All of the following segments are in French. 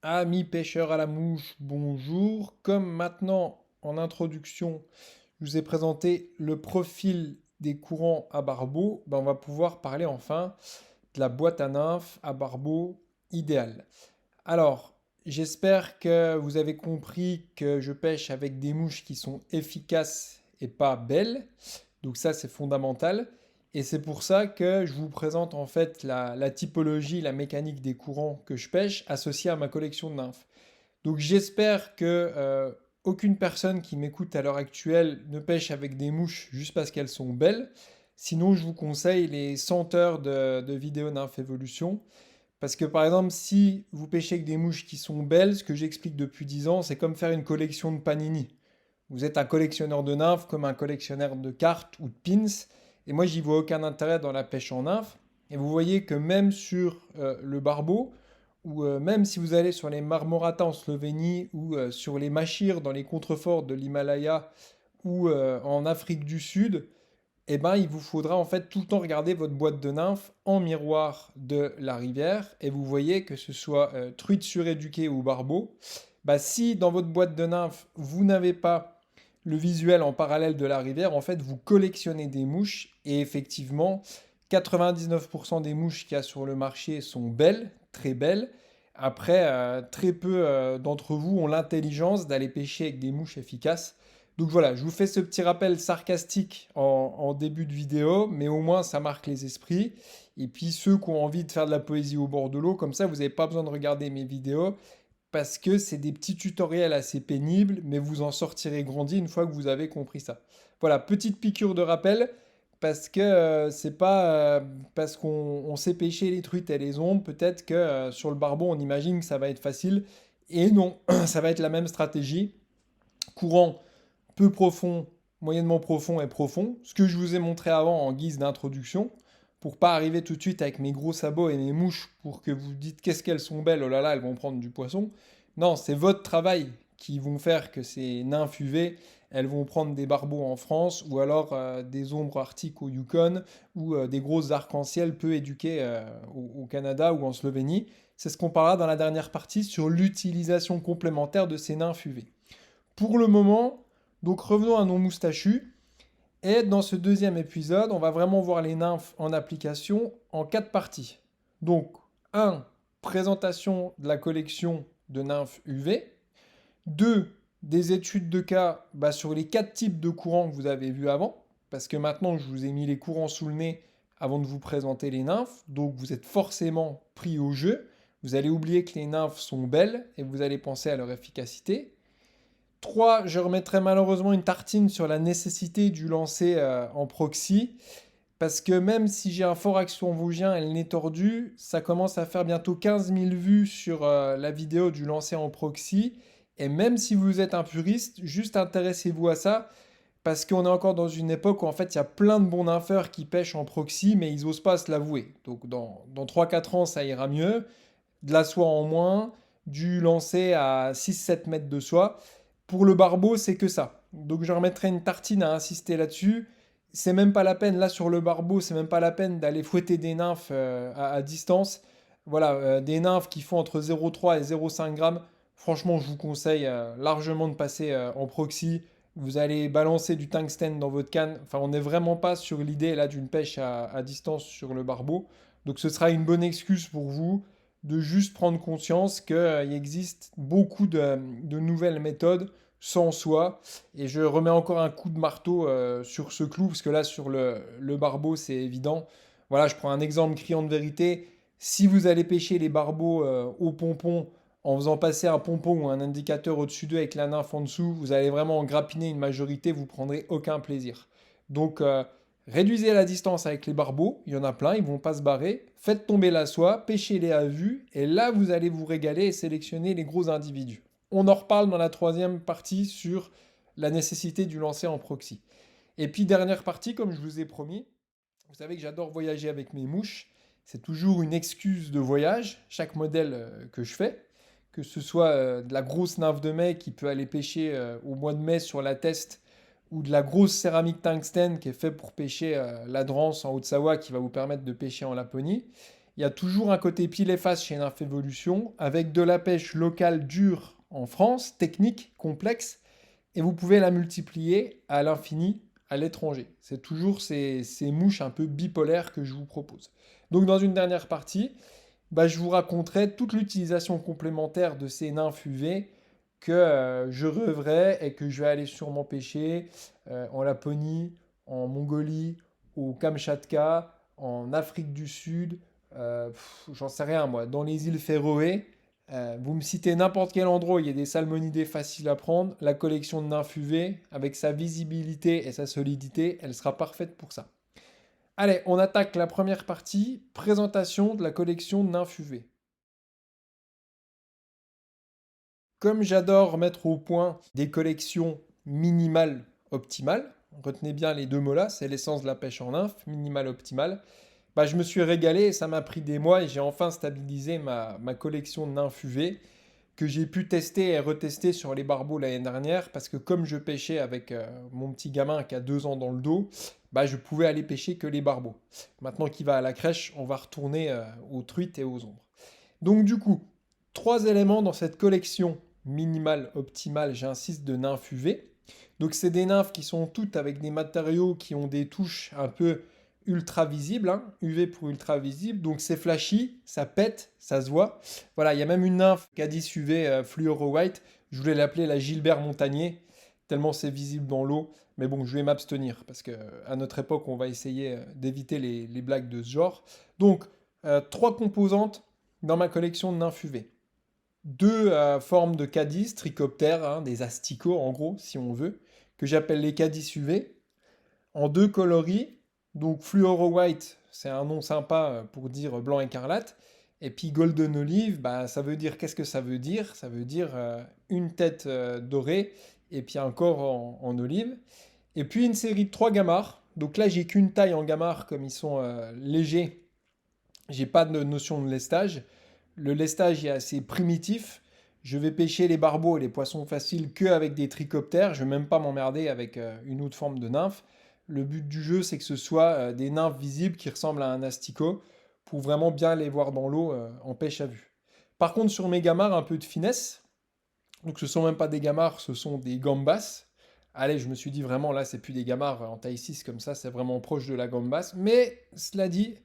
Amis pêcheurs à la mouche, bonjour. Comme maintenant, en introduction, je vous ai présenté le profil des courants à barbeaux, on va pouvoir parler enfin de la boîte à nymphes à barbeaux idéale. Alors, j'espère que vous avez compris que je pêche avec des mouches qui sont efficaces et pas belles. Donc ça, c'est fondamental. Et c'est pour ça que je vous présente en fait la typologie, la mécanique des courants que je pêche associée à ma collection de nymphes. Donc j'espère que aucune personne qui m'écoute à l'heure actuelle ne pêche avec des mouches juste parce qu'elles sont belles. Sinon, je vous conseille les 100 heures de vidéo nymphes évolution. Parce que par exemple, si vous pêchez avec des mouches qui sont belles, ce que j'explique depuis 10 ans, c'est comme faire une collection de panini. Vous êtes un collectionneur de nymphes comme un collectionneur de cartes ou de pins. Et moi, j'y vois aucun intérêt dans la pêche en nymphes. Et vous voyez que même sur le barbeau, ou même si vous allez sur les marmoratas en Slovénie, ou sur les machirs dans les contreforts de l'Himalaya, ou en Afrique du Sud, eh ben, il vous faudra en fait tout le temps regarder votre boîte de nymphes en miroir de la rivière. Et vous voyez que ce soit truite suréduquée ou barbeau, bah, si dans votre boîte de nymphes, vous n'avez pas le visuel en parallèle de la rivière, en fait, vous collectionnez des mouches et effectivement, 99% des mouches qu'il y a sur le marché sont belles, très belles. Après, très peu d'entre vous ont l'intelligence d'aller pêcher avec des mouches efficaces. Donc voilà, je vous fais ce petit rappel sarcastique en début de vidéo, mais au moins ça marque les esprits. Et puis ceux qui ont envie de faire de la poésie au bord de l'eau, comme ça, vous n'avez pas besoin de regarder mes vidéos parce que c'est des petits tutoriels assez pénibles, mais vous en sortirez grandi une fois que vous avez compris ça. Voilà, petite piqûre de rappel, parce que c'est pas parce qu'on sait pêcher les truites et les ombres, peut-être que sur le barbon on imagine que ça va être facile, et non, ça va être la même stratégie. Courant peu profond, moyennement profond et profond, ce que je vous ai montré avant en guise d'introduction, pour pas arriver tout de suite avec mes gros sabots et mes mouches pour que vous dites qu'est-ce qu'elles sont belles, oh là là, elles vont prendre du poisson. Non, c'est votre travail qui vont faire que ces nymphes UV, elles vont prendre des barbeaux en France ou alors des ombres arctiques au Yukon ou des grosses arcs-en-ciel peu éduquées au Canada ou en Slovénie. C'est ce qu'on parlera dans la dernière partie sur l'utilisation complémentaire de ces nymphes UV. Pour le moment, donc revenons à nos moustachus. Et dans ce deuxième épisode, on va vraiment voir les nymphes en application en quatre parties. Donc, un, présentation de la collection de nymphes UV. 2, des études de cas sur les quatre types de courants que vous avez vus avant. Parce que maintenant, je vous ai mis les courants sous le nez avant de vous présenter les nymphes. Donc, vous êtes forcément pris au jeu. Vous allez oublier que les nymphes sont belles et vous allez penser à leur efficacité. 3, je remettrai malheureusement une tartine sur la nécessité du lancer en proxy, parce que même si j'ai un fort action vosgien et le nez tordu, ça commence à faire bientôt 15 000 vues sur la vidéo du lancer en proxy. Et même si vous êtes un puriste, juste intéressez-vous à ça, parce qu'on est encore dans une époque où en fait il y a plein de bons nympheurs qui pêchent en proxy, mais ils osent pas se l'avouer. Donc dans 3-4 ans, ça ira mieux. De la soie en moins, du lancer à 6-7 mètres de soie. Pour le barbeau, c'est que ça. Donc je remettrai une tartine à insister là-dessus. C'est même pas la peine, là sur le barbeau, c'est même pas la peine d'aller fouetter des nymphes à distance. Voilà, des nymphes qui font entre 0,3 et 0,5 grammes. Franchement, je vous conseille largement de passer en proxy. Vous allez balancer du tungstène dans votre canne. Enfin, on n'est vraiment pas sur l'idée là d'une pêche à distance sur le barbeau. Donc ce sera une bonne excuse pour vous de juste prendre conscience qu'il existe beaucoup de nouvelles méthodes sans soi. Et je remets encore un coup de marteau sur ce clou, parce que là, sur le barbeau, c'est évident. Voilà, je prends un exemple criant de vérité. Si vous allez pêcher les barbeaux au pompon en faisant passer un pompon ou un indicateur au-dessus d'eux avec la nymphe en dessous, vous allez vraiment en grappiner une majorité, vous prendrez aucun plaisir. Donc, réduisez la distance avec les barbeaux, il y en a plein, ils vont pas se barrer. Faites tomber la soie, pêchez-les à vue, et là vous allez vous régaler et sélectionner les gros individus. On en reparle dans la troisième partie sur la nécessité du lancer en proxy. Et puis dernière partie, comme je vous ai promis, vous savez que j'adore voyager avec mes mouches. C'est toujours une excuse de voyage, chaque modèle que je fais. Que ce soit de la grosse nymphe de mai qui peut aller pêcher au mois de mai sur la Teste, ou de la grosse céramique tungstène qui est fait pour pêcher la Drance en Haute-Savoie qui va vous permettre de pêcher en Laponie. Il y a toujours un côté pile et face chez Nymph Evolution, avec de la pêche locale dure en France, technique, complexe, et vous pouvez la multiplier à l'infini à l'étranger. C'est toujours ces mouches un peu bipolaires que je vous propose. Donc dans une dernière partie, bah, je vous raconterai toute l'utilisation complémentaire de ces nymphes UV que je rêverais et que je vais aller sûrement pêcher en Laponie, en Mongolie, au Kamchatka, en Afrique du Sud, j'en sais rien moi, dans les îles Féroé. Vous me citez n'importe quel endroit où il y a des salmonidés faciles à prendre, la collection de nymphes UV, avec sa visibilité et sa solidité, elle sera parfaite pour ça. Allez, on attaque la première partie, présentation de la collection de nymphes UV. Comme j'adore mettre au point des collections minimales optimales, retenez bien les deux mots là, c'est l'essence de la pêche en nymphe, minimale optimale, bah, je me suis régalé et ça m'a pris des mois et j'ai enfin stabilisé ma collection de nymphes UV que j'ai pu tester et retester sur les barbeaux l'année dernière parce que comme je pêchais avec mon petit gamin qui a 2 ans dans le dos, bah, je pouvais aller pêcher que les barbeaux. Maintenant qu'il va à la crèche, on va retourner aux truites et aux ombres. Donc du coup, 3 éléments dans cette collection minimale, optimale, j'insiste, de nymphes UV. Donc c'est des nymphes qui sont toutes avec des matériaux qui ont des touches un peu ultra visibles, hein, UV pour ultra visible. Donc c'est flashy, ça pète, ça se voit. Voilà, il y a même une nymphe Cadis UV Fluoro White. Je voulais l'appeler la Gilbert Montagnier, tellement c'est visible dans l'eau. Mais bon, je vais m'abstenir parce que à notre époque, on va essayer d'éviter les blagues de ce genre. Donc, 3 composantes dans ma collection de nymphes UV. 2 formes de Cadis, trichoptères, hein, des asticots en gros, si on veut, que j'appelle les Cadis UV, en 2 coloris. Donc Fluoro White, c'est un nom sympa pour dire blanc écarlate. Et puis Golden Olive, bah, ça veut dire, qu'est-ce que ça veut dire? Ça veut dire une tête dorée et puis un corps en olive. Et puis une série de 3 gamards. Donc là, j'ai qu'une taille en gamard, comme ils sont légers. J'ai pas de notion de lestage. Le lestage est assez primitif. Je vais pêcher les barbeaux et les poissons faciles que avec des trichoptères. Je vais même pas m'emmerder avec une autre forme de nymphe. Le but du jeu, c'est que ce soit des nymphes visibles qui ressemblent à un asticot pour vraiment bien les voir dans l'eau en pêche à vue. Par contre, sur mes gamards, un peu de finesse. Donc ce sont même pas des gamards, ce sont des gambas. Allez, je me suis dit vraiment là, c'est plus des gamards en taille 6 comme ça, c'est vraiment proche de la gambas. Mais cela dit,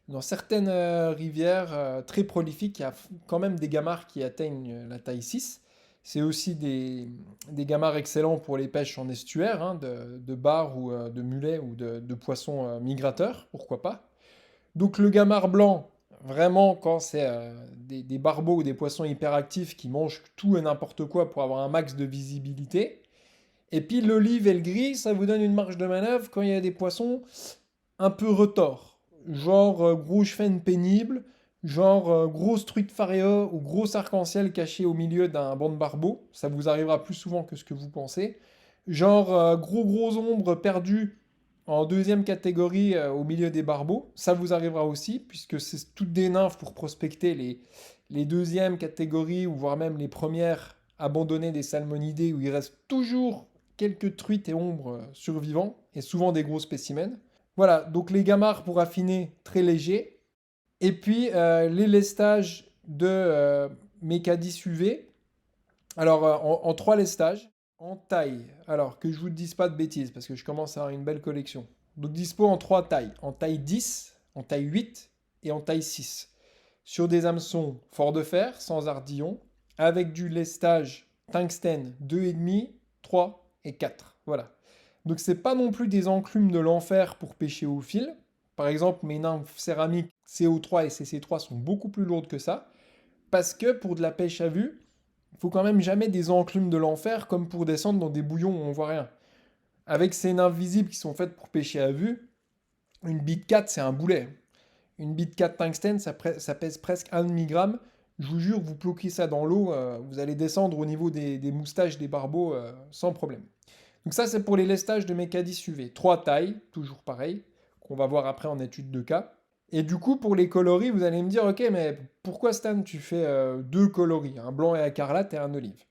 dans certaines rivières très prolifiques, il y a quand même des gamards qui atteignent la taille 6. C'est aussi des gamards excellents pour les pêches en estuaire, hein, de bar ou de mulets ou de poissons migrateurs, pourquoi pas. Donc le gamard blanc, vraiment quand c'est des barbeaux ou des poissons hyperactifs qui mangent tout et n'importe quoi pour avoir un max de visibilité. Et puis l'olive et le gris, ça vous donne une marge de manœuvre quand il y a des poissons un peu retors. Genre gros chefenne pénible, genre grosse truite pharea ou gros arc-en-ciel caché au milieu d'un banc de barbeaux. Ça vous arrivera plus souvent que ce que vous pensez. Genre gros ombres perdues en deuxième catégorie au milieu des barbeaux. Ça vous arrivera aussi, puisque c'est toutes des nymphes pour prospecter les deuxièmes catégories, ou voire même les premières abandonnées des salmonidés, où il reste toujours quelques truites et ombres survivants, et souvent des gros spécimens. Voilà, donc les gamards pour affiner, très légers. Et puis les lestages de Mécadis UV. Alors en 3 lestages, en taille. Alors que je vous dise pas de bêtises, parce que je commence à avoir une belle collection. Donc dispo en 3 tailles. En taille 10, en taille 8 et en taille 6. Sur des hameçons fort de fer, sans ardillon, avec du lestage tungstène 2,5, 3 et 4. Voilà. Donc c'est pas non plus des enclumes de l'enfer pour pêcher au fil. Par exemple, mes nymphes céramiques CO3 et CC3 sont beaucoup plus lourdes que ça. Parce que pour de la pêche à vue, il faut quand même jamais des enclumes de l'enfer comme pour descendre dans des bouillons où on voit rien. Avec ces nymphes visibles qui sont faites pour pêcher à vue, une bite 4 c'est un boulet. Une bite 4 tungstène ça pèse presque 1,5 g. Je vous jure, vous bloquez ça dans l'eau, vous allez descendre au niveau des moustaches des barbeaux sans problème. Donc ça, c'est pour les lestages de Mécadis UV. 3 tailles, toujours pareil, qu'on va voir après en étude de cas. Et du coup, pour les coloris, vous allez me dire, ok, mais pourquoi Stan, tu fais 2 coloris, un blanc et écarlate et un olive?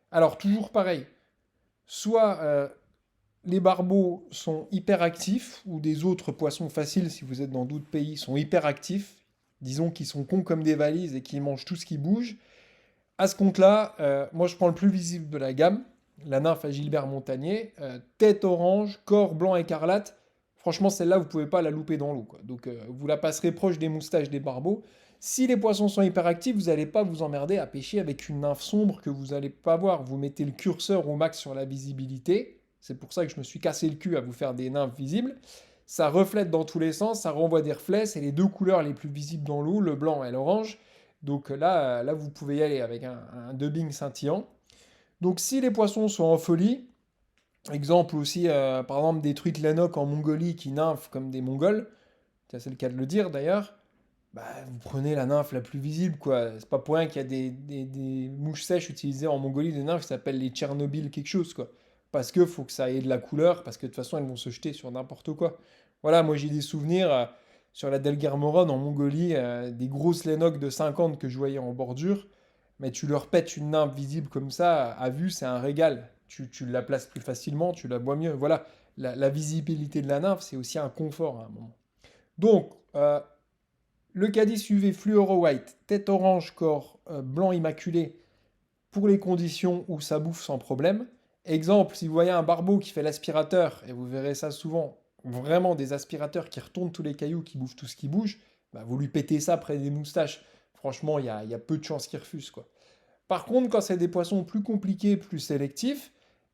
Alors, toujours pareil. Soit les barbeaux sont hyper actifs, ou des autres poissons faciles, si vous êtes dans d'autres pays, sont hyper actifs. disons qui sont cons comme des valises et qui mangent tout ce qui bouge, à ce compte-là, moi je prends le plus visible de la gamme, la nymphe à Gilbert Montagnier, tête orange, corps blanc écarlate. Franchement, celle-là, vous pouvez pas la louper dans l'eau, quoi. Donc vous la passerez proche des moustaches des barbeaux. Si les poissons sont hyperactifs, vous n'allez pas vous emmerder à pêcher avec une nymphe sombre que vous n'allez pas voir. Vous mettez le curseur au max sur la visibilité. C'est pour ça que je me suis cassé le cul à vous faire des nymphes visibles. Ça reflète dans tous les sens, ça renvoie des reflets. C'est les deux couleurs les plus visibles dans l'eau, le blanc et l'orange. Donc là, vous pouvez y aller avec un dubbing scintillant. Donc si les poissons sont en folie, exemple aussi, par exemple, des truites Lennox en Mongolie qui nymphent comme des Mongols, c'est le cas de le dire d'ailleurs, bah, vous prenez la nymphe la plus visible, quoi. C'est pas pour rien qu'il y a des mouches sèches utilisées en Mongolie, des nymphes qui s'appellent les Tchernobyl quelque chose, quoi. Parce que faut que ça ait de la couleur, parce que de toute façon, elles vont se jeter sur n'importe quoi. Voilà, moi j'ai des souvenirs sur la Delgarmoron en Mongolie, des grosses Lennox de 50 que je voyais en bordure. Mais tu leur pètes une nymphe visible comme ça, à vue, c'est un régal. Tu la places plus facilement, tu la vois mieux. Voilà, la visibilité de la nymphe, c'est aussi un confort à un moment. Donc, le Cadis UV Fluoro White, tête orange, corps blanc immaculé, pour les conditions où ça bouffe sans problème. Exemple, si vous voyez un barbeau qui fait l'aspirateur, et vous verrez ça souvent, vraiment des aspirateurs qui retournent tous les cailloux, qui bouffent tout ce qui bouge, bah, vous lui pétez ça près des moustaches. Franchement, il y a peu de chances qu'il refuse, quoi. Par contre, quand c'est des poissons plus compliqués, plus sélectifs,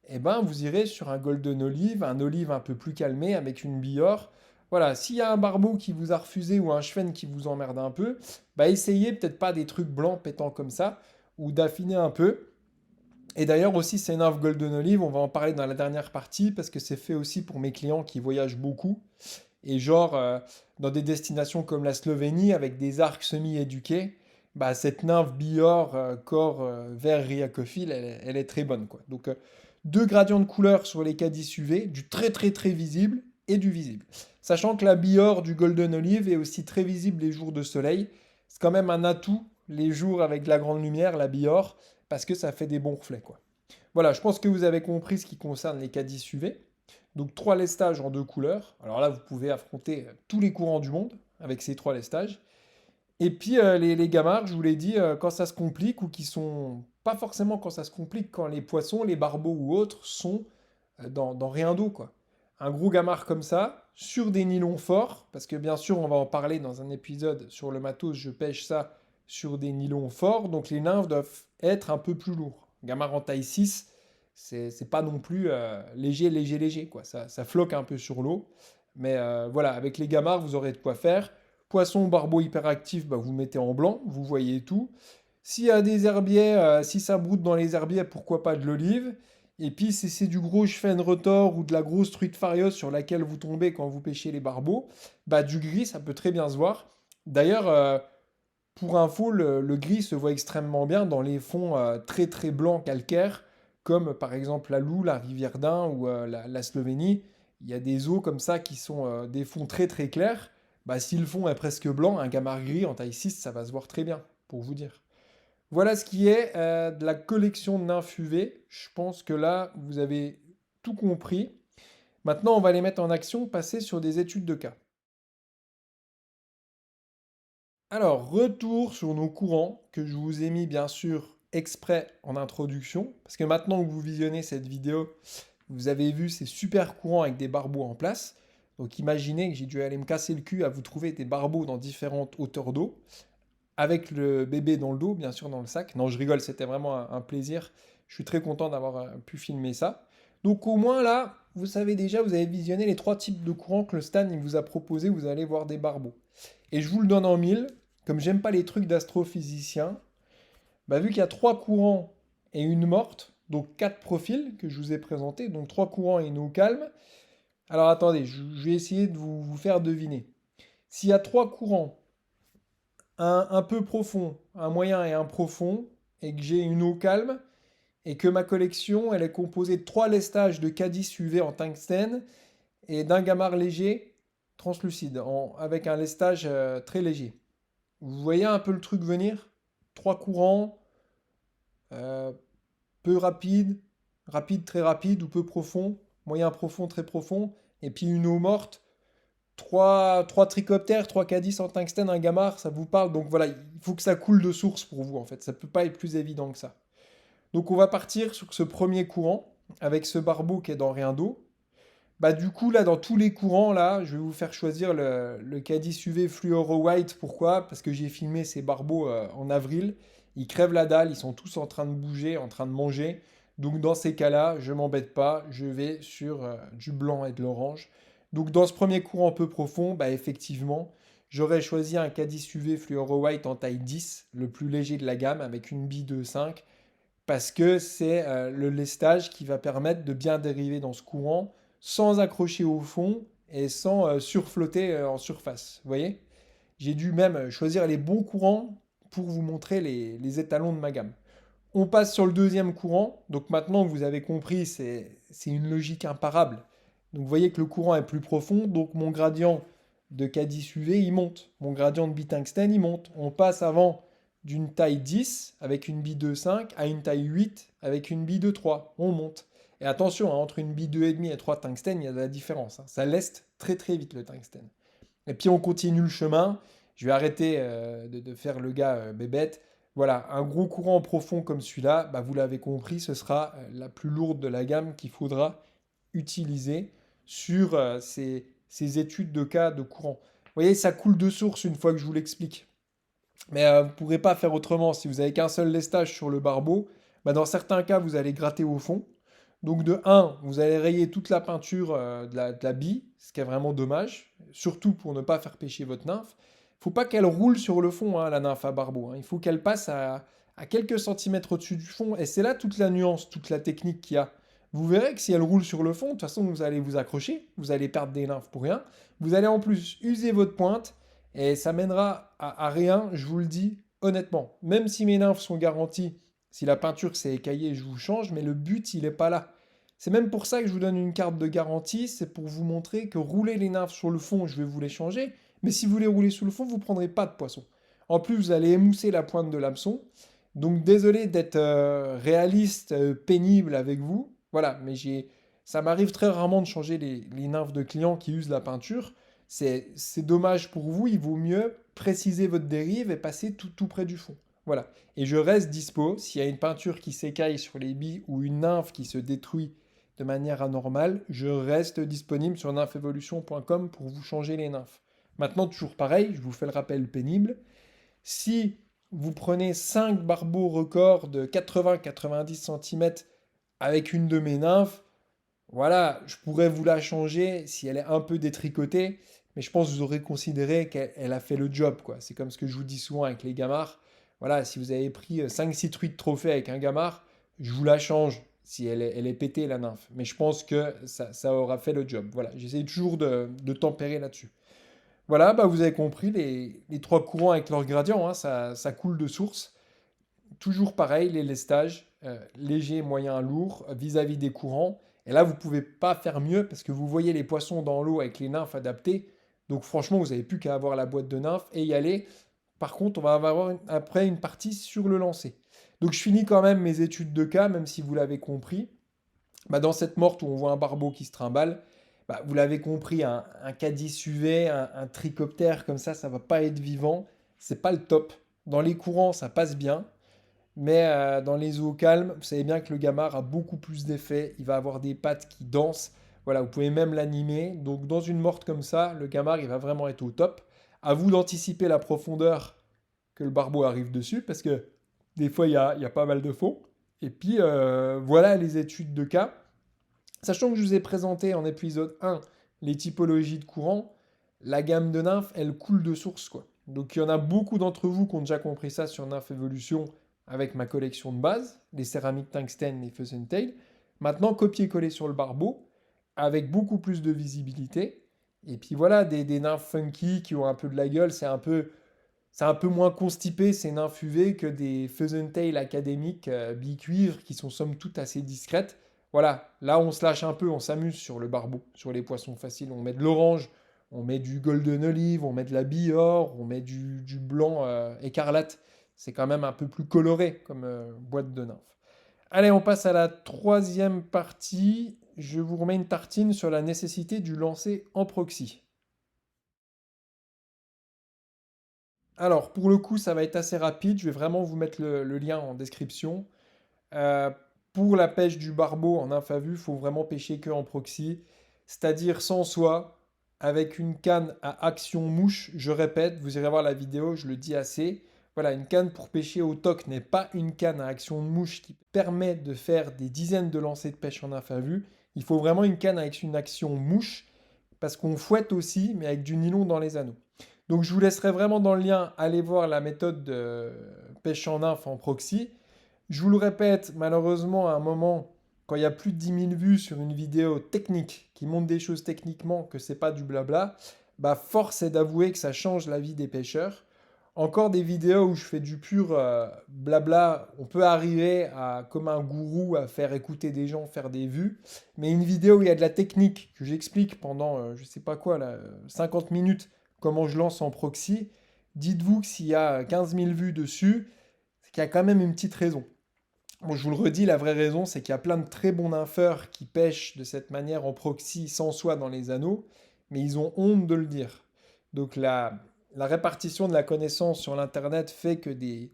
eh ben, vous irez sur un golden olive, un olive un peu plus calmé avec une biore. Voilà, s'il y a un barbeau qui vous a refusé ou un chevenne qui vous emmerde un peu, bah essayez peut-être pas des trucs blancs pétants comme ça, ou d'affiner un peu. Et d'ailleurs aussi, c'est une offre Golden Olive, on va en parler dans la dernière partie, parce que c'est fait aussi pour mes clients qui voyagent beaucoup. Et genre, dans des destinations comme la Slovénie, avec des arcs semi-éduqués, bah, cette nymphe Bior, corps vert Riacophile, elle est très bonne, quoi. Donc, deux gradients de couleur sur les Cadis UV, du très très très visible et du visible. Sachant que la Bior du Golden Olive est aussi très visible les jours de soleil. C'est quand même un atout les jours avec de la grande lumière, la Bior, parce que ça fait des bons reflets, quoi. Voilà, je pense que vous avez compris ce qui concerne les Cadis UV. Donc trois lestages en deux couleurs. Alors là, vous pouvez affronter tous les courants du monde avec ces trois lestages. Et puis les gamards, je vous l'ai dit, quand ça se complique ou qui sont pas forcément quand ça se complique, quand les poissons, les barbeaux ou autres sont dans rien d'eau, quoi. Un gros gamard comme ça, sur des nylons forts, parce que bien sûr, on va en parler dans un épisode sur le matos, je pêche ça sur des nylons forts, donc les nymphes doivent être un peu plus lourds. Gamard en taille 6, c'est pas non plus léger, léger, léger, quoi. Ça floque un peu sur l'eau. Mais voilà, avec les gamards, vous aurez de quoi faire. Poisson, barbeau hyperactif, bah, vous mettez en blanc, vous voyez tout. S'il y a des herbiers, si ça broute dans les herbiers, pourquoi pas de l'olive. Et puis si c'est du gros chefenne retors ou de la grosse truite farios sur laquelle vous tombez quand vous pêchez les barbeaux, bah du gris, ça peut très bien se voir. D'ailleurs, pour info, le gris se voit extrêmement bien dans les fonds très très blancs calcaires, comme par exemple la Loue, la rivière d'Ain ou la Slovénie. Il y a des eaux comme ça qui sont des fonds très très clairs. Bah, si le fond est presque blanc, un gamard gris en taille 6, ça va se voir très bien, pour vous dire. Voilà ce qui est de la collection de nymphes UV. Je pense que là, vous avez tout compris. Maintenant, on va les mettre en action, passer sur des études de cas. Alors, retour sur nos courants que je vous ai mis bien sûr exprès en introduction, parce que maintenant que vous visionnez cette vidéo, vous avez vu ces super courants avec des barbeaux en place. Donc imaginez que j'ai dû aller me casser le cul à vous trouver des barbeaux dans différentes hauteurs d'eau, avec le bébé dans le dos, bien sûr dans le sac. Non, je rigole, c'était vraiment un plaisir. Je suis très content d'avoir pu filmer ça. Donc au moins là, vous savez déjà, vous avez visionné les trois types de courants que le Stan il vous a proposé, vous allez voir des barbeaux. Et je vous le donne en mille, comme j'aime pas les trucs d'astrophysicien, bah, vu qu'il y a trois courants et une morte, donc quatre profils que je vous ai présentés, donc trois courants et une eau calme. Alors attendez, je vais essayer de vous faire deviner. S'il y a trois courants, un peu profond, un moyen et un profond, et que j'ai une eau calme, et que ma collection elle est composée de trois lestages de Cadis UV en tungstène et d'un gamard léger translucide, avec un lestage très léger. Vous voyez un peu le truc venir? Trois courants, euh, peu rapide, rapide, très rapide ou peu profond, moyen profond, très profond, et puis une eau morte, trois trichoptères, 3 cadis en tungstène, un gammar, ça vous parle. Donc voilà, il faut que ça coule de source pour vous en fait. Ça peut pas être plus évident que ça. Donc on va partir sur ce premier courant avec ce barbeau qui est dans rien d'eau. Bah du coup là dans tous les courants là, je vais vous faire choisir le Cadis UV Fluoro White. Pourquoi? Parce que j'ai filmé ces barbeaux en avril. Ils crèvent la dalle, ils sont tous en train de bouger, en train de manger. Donc dans ces cas-là, je m'embête pas, je vais sur du blanc et de l'orange. Donc dans ce premier courant peu profond, bah effectivement, j'aurais choisi un Cadis UV Fluoro White en taille 10, le plus léger de la gamme, avec une bille de 5 parce que c'est le lestage qui va permettre de bien dériver dans ce courant sans accrocher au fond et sans surflotter en surface. Vous voyez? J'ai dû même choisir les bons courants pour vous montrer les étalons de ma gamme. On passe sur le deuxième courant. Donc maintenant, vous avez compris, c'est une logique imparable. Donc vous voyez que le courant est plus profond, donc mon gradient de Cadis UV, il monte. Mon gradient de bitungstène, il monte. On passe avant d'une taille 10 avec une bille de 5 à une taille 8 avec une bille de 3. On monte. Et attention, hein, entre une bille 2,5 et 3 tungstène, il y a de la différence. Hein. Ça leste très très vite le tungstène. Et puis on continue le chemin. Je vais arrêter de faire le gars bébête. Voilà, un gros courant profond comme celui-là, bah, vous l'avez compris, ce sera la plus lourde de la gamme qu'il faudra utiliser sur ces études de cas de courant. Vous voyez, ça coule de source une fois que je vous l'explique. Mais vous ne pourrez pas faire autrement. Si vous n'avez qu'un seul lestage sur le barbeau, bah, dans certains cas, vous allez gratter au fond. Donc de un, vous allez rayer toute la peinture de la bille, ce qui est vraiment dommage, surtout pour ne pas faire pêcher votre nymphe. Il ne faut pas qu'elle roule sur le fond, hein, la nymphe à barbeau. Hein. Il faut qu'elle passe à quelques centimètres au-dessus du fond. Et c'est là toute la nuance, toute la technique qu'il y a. Vous verrez que si elle roule sur le fond, de toute façon, vous allez vous accrocher, vous allez perdre des nymphes pour rien. Vous allez en plus user votre pointe et ça mènera à rien, je vous le dis honnêtement. Même si mes nymphes sont garanties, si la peinture s'est écaillée, je vous change, mais le but, il n'est pas là. C'est même pour ça que je vous donne une carte de garantie, c'est pour vous montrer que rouler les nymphes sur le fond, je vais vous les changer, mais si vous les roulez sous le fond, vous ne prendrez pas de poisson. En plus, vous allez émousser la pointe de l'hameçon. Donc désolé d'être réaliste, pénible avec vous. Voilà, mais ça m'arrive très rarement de changer les nymphes de clients qui usent la peinture. C'est dommage pour vous, il vaut mieux préciser votre dérive et passer tout près du fond. Voilà. Et je reste dispo s'il y a une peinture qui s'écaille sur les billes ou une nymphe qui se détruit de manière anormale, je reste disponible sur nymphevolution.com pour vous changer les nymphes. Maintenant, toujours pareil, je vous fais le rappel pénible. Si vous prenez 5 barbeaux records de 80-90 cm avec une de mes nymphes, voilà, je pourrais vous la changer si elle est un peu détricotée, mais je pense que vous aurez considéré qu'elle a fait le job, quoi. C'est comme ce que je vous dis souvent avec les gamards. Voilà, si vous avez pris 5-6 truites de trophée avec un gamard, je vous la change si elle est pétée, la nymphe. Mais je pense que ça aura fait le job. Voilà, j'essaie toujours de tempérer là-dessus. Voilà, bah vous avez compris, les trois courants avec leur gradient, hein, ça coule de source. Toujours pareil, les lestages, léger, moyen, lourd, vis-à-vis des courants. Et là, vous ne pouvez pas faire mieux parce que vous voyez les poissons dans l'eau avec les nymphes adaptées. Donc franchement, vous n'avez plus qu'à avoir la boîte de nymphes et y aller. Par contre, on va avoir après une partie sur le lancer. Donc je finis quand même mes études de cas, même si vous l'avez compris. Bah, dans cette morte où on voit un barbeau qui se trimballe, bah, vous l'avez compris, un Cadis UV, un trichoptère comme ça va pas être vivant. C'est pas le top. Dans les courants, ça passe bien. Mais dans les eaux calmes, vous savez bien que le gamard a beaucoup plus d'effet. Il va avoir des pattes qui dansent. Voilà, vous pouvez même l'animer. Donc dans une morte comme ça, le gamard, il va vraiment être au top. À vous d'anticiper la profondeur que le barbeau arrive dessus, parce que des fois, il y a pas mal de fond. Et puis, voilà les études de cas. Sachant que je vous ai présenté en épisode 1 les typologies de courant, la gamme de nymphes, elle coule de source, quoi. Donc il y en a beaucoup d'entre vous qui ont déjà compris ça sur Nymph Evolution avec ma collection de base, les céramiques tungstène, les Fuzzentail. Maintenant, copier-coller sur le barbeau, avec beaucoup plus de visibilité. Et puis voilà, des nymphes funky qui ont un peu de la gueule, c'est un peu moins constipé ces nymphes UV que des Fuzzentail académiques bi-cuivre qui sont somme toute assez discrètes. Voilà, là on se lâche un peu, on s'amuse sur le barbeau, sur les poissons faciles. On met de l'orange, on met du golden olive, on met de la billore, on met du blanc écarlate. C'est quand même un peu plus coloré comme boîte de nymphes. Allez, on passe à la troisième partie. Je vous remets une tartine sur la nécessité du lancer en proxy. Alors, pour le coup, ça va être assez rapide. Je vais vraiment vous mettre le lien en description. Euh, pour la pêche du barbeau en nymphe à vue, il faut vraiment pêcher que en proxy, c'est-à-dire sans soie, avec une canne à action mouche. Je répète, vous irez voir la vidéo, je le dis assez. Voilà, une canne pour pêcher au toc n'est pas une canne à action de mouche qui permet de faire des dizaines de lancers de pêche en nymphe à vue. Il faut vraiment une canne avec une action mouche, parce qu'on fouette aussi, mais avec du nylon dans les anneaux. Donc je vous laisserai vraiment dans le lien aller voir la méthode de pêche en nymphe en proxy. Je vous le répète, malheureusement, à un moment, quand il y a plus de 10 000 vues sur une vidéo technique qui montre des choses techniquement, que c'est pas du blabla, bah force est d'avouer que ça change la vie des pêcheurs. Encore des vidéos où je fais du pur blabla, on peut arriver à, comme un gourou, à faire écouter des gens, faire des vues. Mais une vidéo où il y a de la technique, que j'explique pendant, je sais pas quoi, là, 50 minutes, comment je lance en proxy, dites-vous que s'il y a 15 000 vues dessus, c'est qu'il y a quand même une petite raison. Bon, je vous le redis, la vraie raison, c'est qu'il y a plein de très bons nympheurs qui pêchent de cette manière en proxy sans soie dans les anneaux, mais ils ont honte de le dire. Donc la répartition de la connaissance sur l'Internet fait que des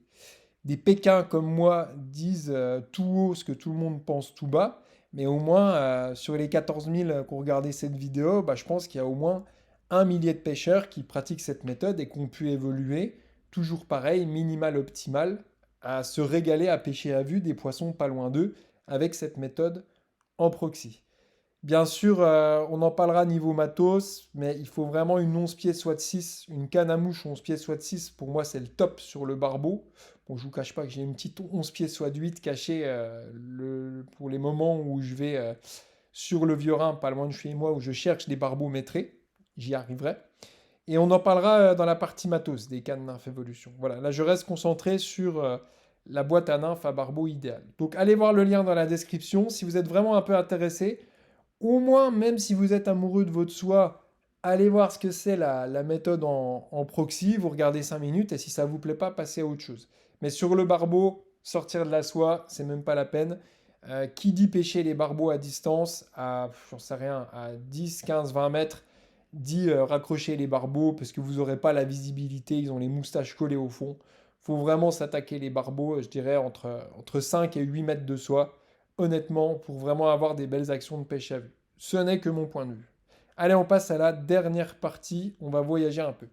Pékins comme moi disent tout haut ce que tout le monde pense tout bas, mais au moins sur les 14 000 qui ont regardé cette vidéo, bah, je pense qu'il y a au moins un millier de pêcheurs qui pratiquent cette méthode et qui ont pu évoluer, toujours pareil, minimal optimal, à se régaler à pêcher à vue des poissons pas loin d'eux avec cette méthode en proxy. Bien sûr, on en parlera niveau matos, mais il faut vraiment une 11 pieds soit de 6, une canne à mouche 11 pieds soit de 6. Pour moi, c'est le top sur le barbeau. Bon, je vous cache pas que j'ai une petite 11 pieds soit de 8 cachée pour les moments où je vais sur le Vieux-Rhin, pas loin de chez moi, où je cherche des barbeaux maîtrés. J'y arriverai. Et on en parlera dans la partie matos des cannes nymphes évolution. Voilà, là je reste concentré sur la boîte à nymphes à barbeau idéal. Donc allez voir le lien dans la description si vous êtes vraiment un peu intéressé. Au moins, même si vous êtes amoureux de votre soie, allez voir ce que c'est la méthode en proxy. Vous regardez 5 minutes et si ça vous plaît pas, passez à autre chose. Mais sur le barbeau, sortir de la soie, c'est même pas la peine. Qui dit pêcher les barbeaux à distance, à, j'en sais rien, à 10, 15, 20 mètres, dit raccrocher les barbeaux parce que vous n'aurez pas la visibilité, ils ont les moustaches collées au fond. Faut vraiment s'attaquer les barbeaux, je dirais, entre 5 et 8 mètres de soie, honnêtement, pour vraiment avoir des belles actions de pêche à vue. Ce n'est que mon point de vue. Allez, on passe à la dernière partie, on va voyager un peu.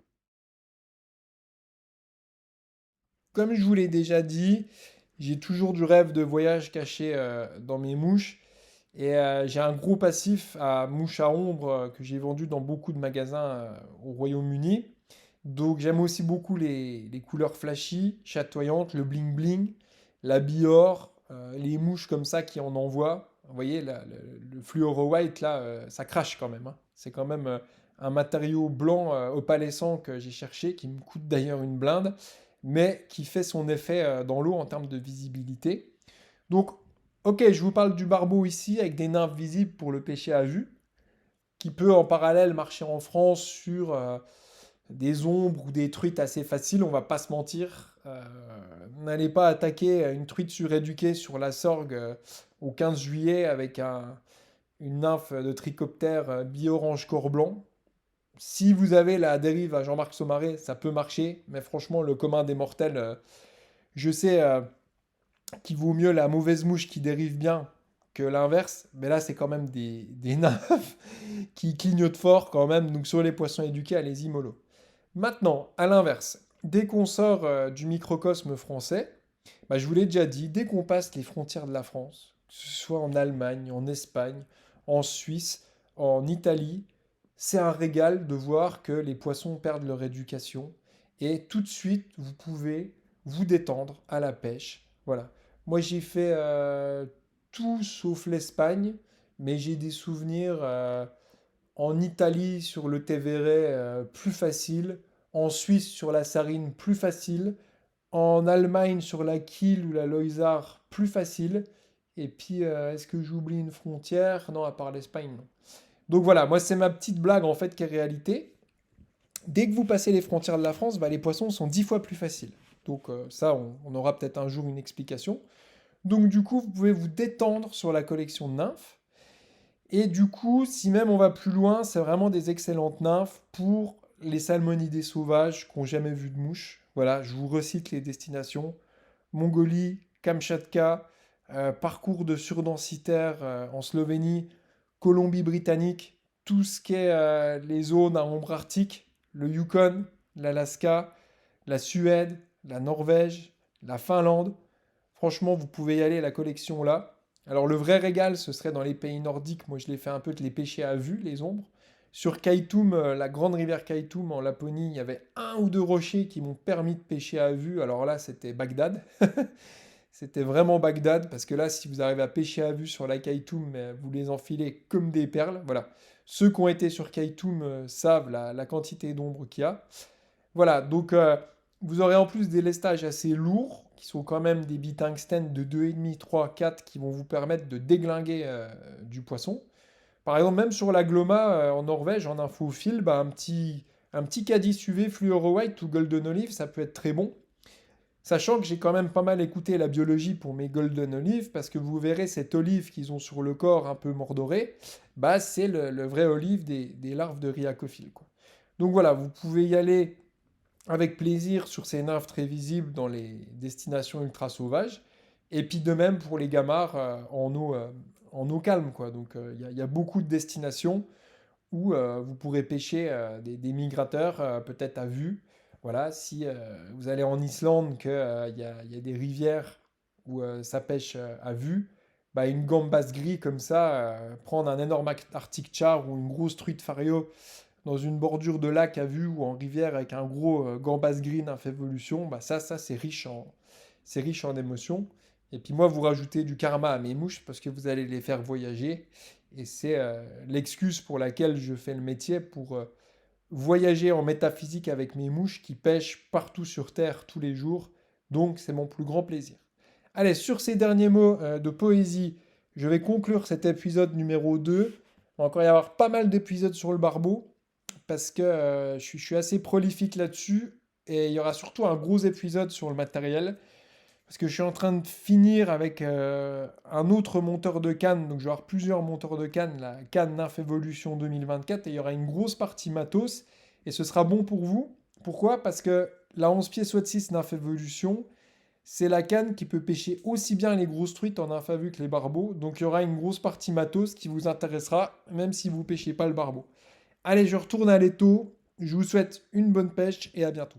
Comme je vous l'ai déjà dit, j'ai toujours du rêve de voyage caché dans mes mouches. Et j'ai un gros passif à mouches à ombre que j'ai vendu dans beaucoup de magasins au Royaume-Uni. Donc j'aime aussi beaucoup les couleurs flashy, chatoyantes, le bling bling, la Bior, les mouches comme ça qui en envoient. Vous voyez, le fluoro white là, ça crache quand même, hein. C'est quand même un matériau blanc opalescent que j'ai cherché, qui me coûte d'ailleurs une blinde, mais qui fait son effet dans l'eau en termes de visibilité. Donc, ok, je vous parle du barbeau ici avec des nymphes visibles pour le pêcher à vue, qui peut en parallèle marcher en France sur des ombres ou des truites assez faciles, on va pas se mentir. N'allez pas attaquer une truite suréduquée sur la Sorgue au 15 juillet avec une nymphe de trichoptère bi-orange corps blanc. Si vous avez la dérive à Jean-Marc Saumarez, ça peut marcher, mais franchement, le commun des mortels, je sais qu'il vaut mieux la mauvaise mouche qui dérive bien que l'inverse, mais là, c'est quand même des nymphes qui clignotent fort quand même, donc sur les poissons éduqués, allez-y mollo. Maintenant, à l'inverse, dès qu'on sort du microcosme français, bah, je vous l'ai déjà dit, dès qu'on passe les frontières de la France, que ce soit en Allemagne, en Espagne, en Suisse, en Italie, c'est un régal de voir que les poissons perdent leur éducation et tout de suite, vous pouvez vous détendre à la pêche. Voilà. Moi, j'ai fait tout sauf l'Espagne, mais j'ai des souvenirs en Italie sur le Tévéret plus facile, en Suisse sur la Sarine plus facile, en Allemagne sur la Kiel ou la Loisach plus facile. Et puis, est-ce que j'oublie une frontière? Non, à part l'Espagne, non. Donc voilà, moi c'est ma petite blague en fait qui est réalité. Dès que vous passez les frontières de la France, bah, les poissons sont 10 fois plus faciles. Donc ça, on aura peut-être un jour une explication. Donc du coup, vous pouvez vous détendre sur la collection de nymphes. Et du coup, si même on va plus loin, c'est vraiment des excellentes nymphes pour les salmonidés sauvages qui n'ont jamais vu de mouche. Voilà, je vous recite les destinations. Mongolie, Kamchatka, parcours de surdensitaire en Slovénie, Colombie-Britannique, tout ce qui est les zones à ombre arctique, le Yukon, l'Alaska, la Suède, la Norvège, la Finlande. Franchement, vous pouvez y aller, la collection là. Alors le vrai régal, ce serait dans les pays nordiques. Moi, je l'ai fait un peu de les pêcher à vue, les ombres. Sur Kaitum, la grande rivière Kaitum en Laponie, il y avait un ou deux rochers qui m'ont permis de pêcher à vue. Alors là, c'était Bagdad. C'était vraiment Bagdad, parce que là, si vous arrivez à pêcher à vue sur la Kaitum, vous les enfilez comme des perles. Voilà. Ceux qui ont été sur Kaitum savent la quantité d'ombre qu'il y a. Voilà, donc vous aurez en plus des lestages assez lourds, qui sont quand même des billes tungstène de 2,5, 3, 4, qui vont vous permettre de déglinguer du poisson. Par exemple, même sur la Glomma en Norvège, en infophile, bah, un petit caddis UV fluoro white ou golden olive, ça peut être très bon. Sachant que j'ai quand même pas mal écouté la biologie pour mes golden olives, parce que vous verrez cette olive qu'ils ont sur le corps un peu mordoré, bah c'est le vrai olive des larves de Rhiacophile, quoi. Donc voilà, vous pouvez y aller avec plaisir sur ces nymphes très visibles dans les destinations ultra sauvages. Et puis de même pour les gamards en eau calme, quoi. Donc il y a beaucoup de destinations où vous pourrez pêcher des migrateurs, peut-être à vue. Voilà, si vous allez en Islande, qu'il y a des rivières où ça pêche à vue, bah, une gambas gris comme ça, prendre un énorme Arctic char ou une grosse truite fario dans une bordure de lac à vue ou en rivière avec un gros gambas green infévolution, bah ça c'est riche en émotions. Et puis moi, vous rajoutez du karma à mes mouches parce que vous allez les faire voyager. Et c'est l'excuse pour laquelle je fais le métier, pour voyager en métaphysique avec mes mouches qui pêchent partout sur Terre tous les jours. Donc c'est mon plus grand plaisir. Allez, sur ces derniers mots de poésie, je vais conclure cet épisode numéro 2. Il va encore y avoir pas mal d'épisodes sur le barbeau parce que je suis assez prolifique là-dessus. Et il y aura surtout un gros épisode sur le matériel. Parce que je suis en train de finir avec un autre monteur de canne. Donc je vais avoir plusieurs monteurs de canne. La canne Nymph Evolution 2024. Et il y aura une grosse partie matos. Et ce sera bon pour vous. Pourquoi? Parce que la 11 pieds SWAT 6 Nymph Evolution, c'est la canne qui peut pêcher aussi bien les grosses truites en nymph à vue que les barbeaux. Donc il y aura une grosse partie matos qui vous intéressera, même si vous ne pêchez pas le barbeau. Allez, je retourne à l'étau. Je vous souhaite une bonne pêche et à bientôt.